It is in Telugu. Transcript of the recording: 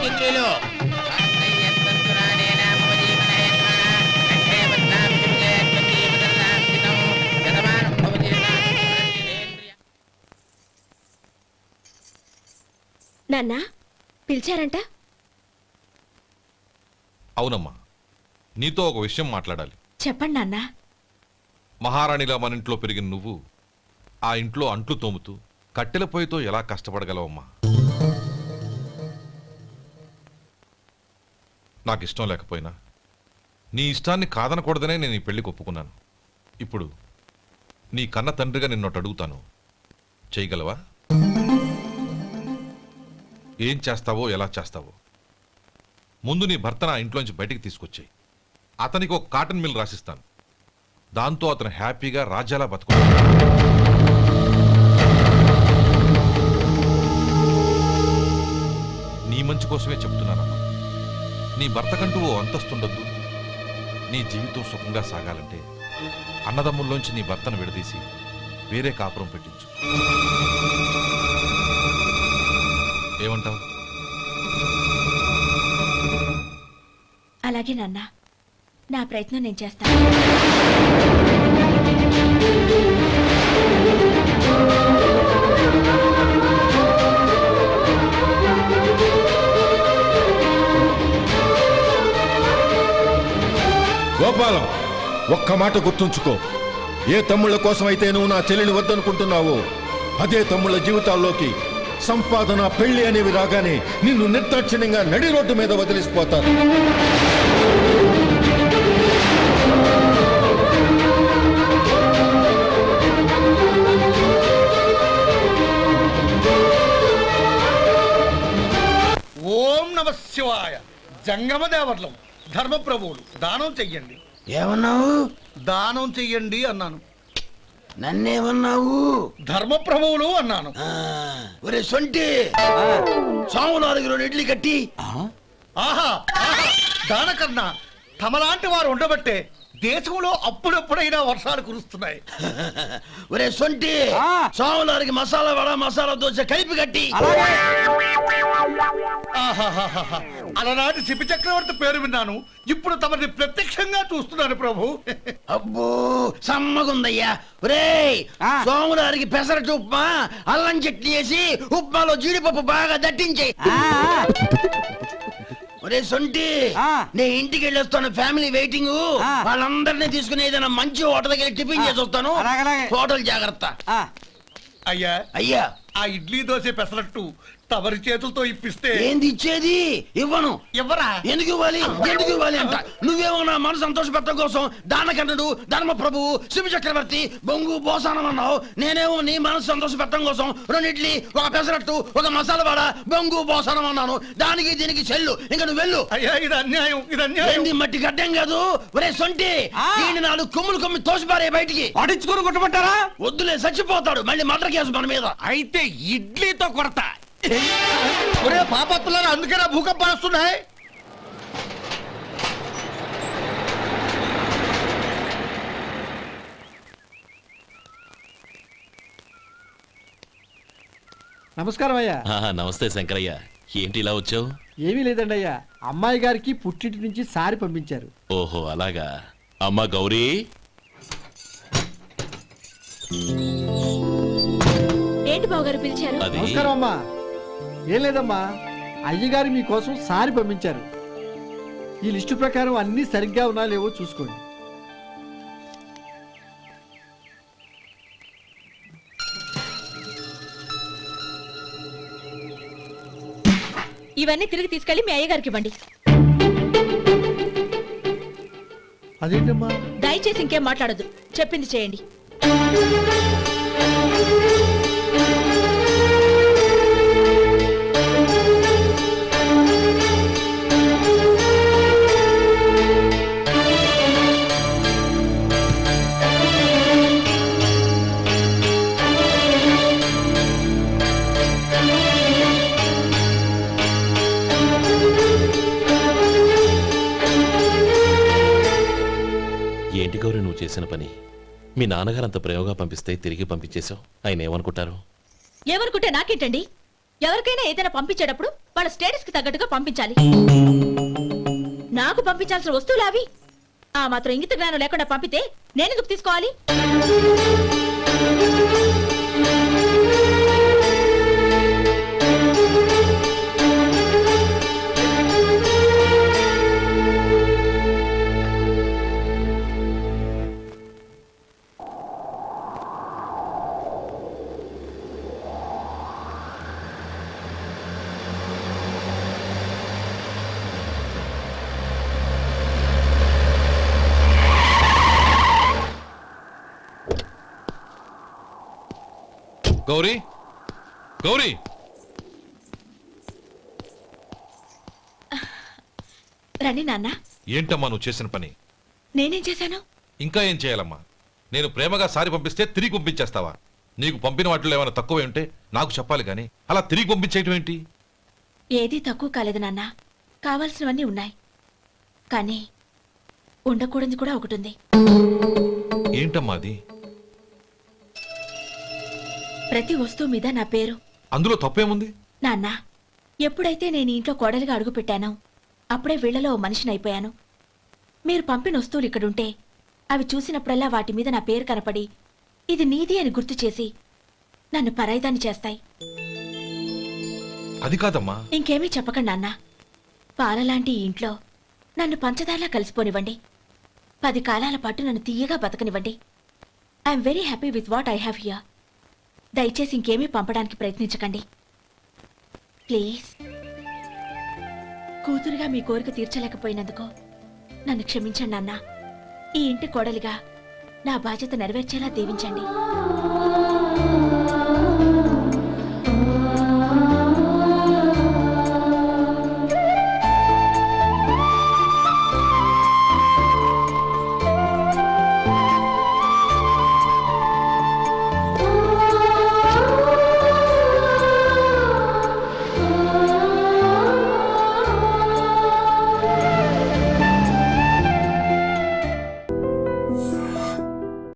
ఆగింద్రీలు నాన్న పిలిచారంట? అవునమ్మా, నీతో ఒక విషయం మాట్లాడాలి. చెప్పండి నాన్న. మహారాణిలా మన ఇంట్లో పెరిగిన నువ్వు ఆ ఇంట్లో అంట్లు తోముతూ కట్టెల పొయ్యితో ఎలా కష్టపడగలవమ్మా? నాకు ఇష్టం లేకపోయినా నీ ఇష్టాన్ని కాదనకూడదనే నేను ఈ పెళ్లికి ఒప్పుకున్నాను. ఇప్పుడు నీ కన్న తండ్రిగా నిన్నొట్టు అడుగుతాను, చేయగలవా? ఏం చేస్తావో, ఎలా చేస్తావో ముందు నీ భర్తను ఆ ఇంట్లోంచి బయటికి తీసుకొచ్చాయి. అతనికి ఒక కాటన్ మిల్ రాసిస్తాను. దాంతో అతను హ్యాపీగా రాజ్యాలా బతుకుతాడు. నీ మంచి కోసమే చెప్తున్నానమ్మా. నీ భర్తకంటూ ఓ అంతస్తుండొద్దు. నీ జీవితం సుఖంగా సాగాలంటే అన్నదమ్ముల్లోంచి నీ భర్తను విడదీసి వేరే కాపురం పెట్టించు. ఏమంటావు? అలాగే నాన్న, నా ప్రయత్నం నేను చేస్తాను. గోపాలం, ఒక్క మాట గుర్తుంచుకో. ఏ తమ్ముళ్ళ కోసమైతే నువ్వు నా చెల్లిని వద్దనుకుంటున్నావో అదే తమ్ముళ్ళ జీవితాల్లోకి సంపాదన, పెళ్లి అనేవి రాగానే నిన్ను నిర్దాక్షిణ్యంగా నడి రోడ్డు మీద వదిలిసిపోతారు. ఓం నమ శివాయ. జంగమ దేవర్లం, ధర్మప్రభువులు, దానం చెయ్యండి. ఏమన్నావు? దానం చెయ్యండి అన్నాను. నన్నేమన్నావు? ధర్మప్రభువులు అన్నాను. ఒరే సొంటి, సాములు 4 ఇడ్లీ కట్టి. ఆహా ఆహా, దానకన్నా తమలాంటి వారు ఉండబట్టే దేశంలో అప్పుడప్పుడైనా వర్షాలు కురుస్తున్నాయి. ఒరే సొంటి, సాములు మసాలా వడ, మసాలా దోశ కలిపి కట్టి. ఆహాహాహా, అలనాటి శిపి చక్రవర్తి పేరు విన్నాను, ఇప్పుడు తమని ప్రత్యక్షంగా చూస్తున్నాను ప్రభు. అబ్బో సమ్మగుందయ్యా. ఒరేయ్, సోములారికి పెసరట్టు ఉప్మా, అల్లం చట్నీ వేసి ఉప్మాలో జీడిపప్పు బాగా దట్టించే. ఒరే సొంటి, నే ఇంటికి వెళ్ళొస్తాను, ఫ్యామిలీ వెయిటింగ్. వాళ్ళందరినీ తీసుకుని ఏదైనా మంచి హోటల్ దగ్గర టిఫిన్ చేసి వస్తాను. హోటల్ జాగ్రత్త. అయ్యా అయ్యా, ఆ ఇడ్లీ దోశ పెసరట్టు తమరి చేతులతో ఇప్పిస్తే. ఏంది ఇచ్చేది? ఇవ్వను. ఎవరా? ఎందుకు ఇవ్వాలి? ఎందుకు ఇవ్వాలి అంట. నువ్వేమో నా మనసు సంతోషపెట్టడం కోసం దానకన్నుడు, ధర్మ ప్రభువు, శివ చక్రవర్తి, బొంగు బోసానం అన్నావు. నేనేమో నీ మనసు సంతోషపెట్టడం కోసం 2 ఇడ్లీ, ఒక పెసరట్టు, ఒక మసాలా వాడ, బొంగు బోసానం అన్నాను. దానికి దీనికి చెల్లు. ఇంకా నువ్వు వెళ్ళు. అయ్యా, ఇది అన్యాయం, ఇది అన్యాయం. ఏంది మట్టి గడ్డం కాదు. ఒరే సొంటి, దీన్ని 4 కొమ్ములు కొమ్మి తోసిపారే బయటికి. పడించుకుని కొట్టమంటారా? వద్దులే, చచ్చిపోతాడు. మళ్ళీ మర్డర్ కేసు మన మీద. అయితే ఇడ్లీతో కొడతా. ఒరే పాపత్తులారా, అందుకేనా భూకంపాలు వస్తున్నాయి? నమస్కారం అయ్యా. నమస్తే శంకరయ్య, ఏంటి ఇలా వచ్చావు? ఏమీ లేదండి అయ్యా, అమ్మాయి గారికి పుట్టింటి నుంచి సారి పంపించారు. ఓహో అలాగా. అమ్మా గౌరీ. ఏంటి బావగారు పిలిచారు? నమస్కారం అమ్మా. ఏం లేదమ్మా, అయ్యగారు మీకోసం సారి పంపించారు. ఈ లిస్టు ప్రకారం అన్ని సరిగ్గా ఉన్నా లేవో చూసుకోండి. ఇవన్నీ తిరిగి తీసుకెళ్లి మీ అయ్యగారికి ఇవ్వండి. అదేంటమ్మా? దయచేసి ఇంకేం మాట్లాడద్దు, చెప్పింది చేయండి. ఏంటి గౌరీ నువ్వు చేసిన పని? మీ నాన్నగారు అంత ప్రేమగా పంపిస్తే తిరిగి పంపించేశావు. ఆయన ఏమనుకుంటారు? ఏమనుకుంటే నాకేంటండి? ఎవరికైనా ఏదైనా పంపించేటప్పుడు వాళ్ళ స్టేటస్ కి తగ్గట్టుగా పంపించాలి. నాకు పంపించాల్సిన వస్తువులు అవి. ఆ మాత్రం ఇంగిత జ్ఞానం లేకుండా పంపితే నేనెందుకు తీసుకోవాలి? గౌరీ గౌరీ రండి నాన్న. ఏంటమ్మా నువ్వు చేసిన పని? నేనేం చేశాను? ఇంకా ఏం చేయాలమ్మా? నేను ప్రేమగా సారి పంపిస్తే తిరిగి పంపించేస్తావా? నీకు పంపిన వాటిలో ఏమైనా తక్కువ ఉంటే నాకు చెప్పాలి కానీ అలా తిరిగి పంపించేయటం ఏంటి? ఏదీ తక్కువ కాలేదు నాన్న. కావాల్సినవన్నీ ఉన్నాయి. కానీ ఉండకూడదు కూడా ఒకటి ఉంది. ఏంటమ్మా అది? ప్రతి వస్తువు మీద నా పేరు. అందులో తప్పేముంది? నాన్న, ఎప్పుడైతే నేను ఇంట్లో కోడలిగా అడుగు పెట్టానో అప్పుడే వీళ్లలో ఓ మనిషిని అయిపోయాను. మీరు పంపిన వస్తువులు ఇక్కడుంటే అవి చూసినప్పుడల్లా వాటి మీద నా పేరు కనపడి ఇది నీది అని గుర్తు చేసి నన్ను పరాయిదాన్ని చేస్తాయి. అది కాదమ్మా. ఇంకేమీ చెప్పకండి నాన్న. పాలలాంటి ఈ ఇంట్లో నన్ను పంచదారలా కలిసిపోనివ్వండి. 10 కాలాల పాటు నన్ను తీయగా బతకనివ్వండి. I'm very happy with what I have here. దయచేసి ఇంకేమీ పంపడానికి ప్రయత్నించకండి ప్లీజ్. కూతురుగా మీ కోరిక తీర్చలేకపోయినందుకు నన్ను క్షమించండి నాన్న. ఈ ఇంటి కోడలిగా నా బాధ్యత నెరవేర్చేలా దీవించండి.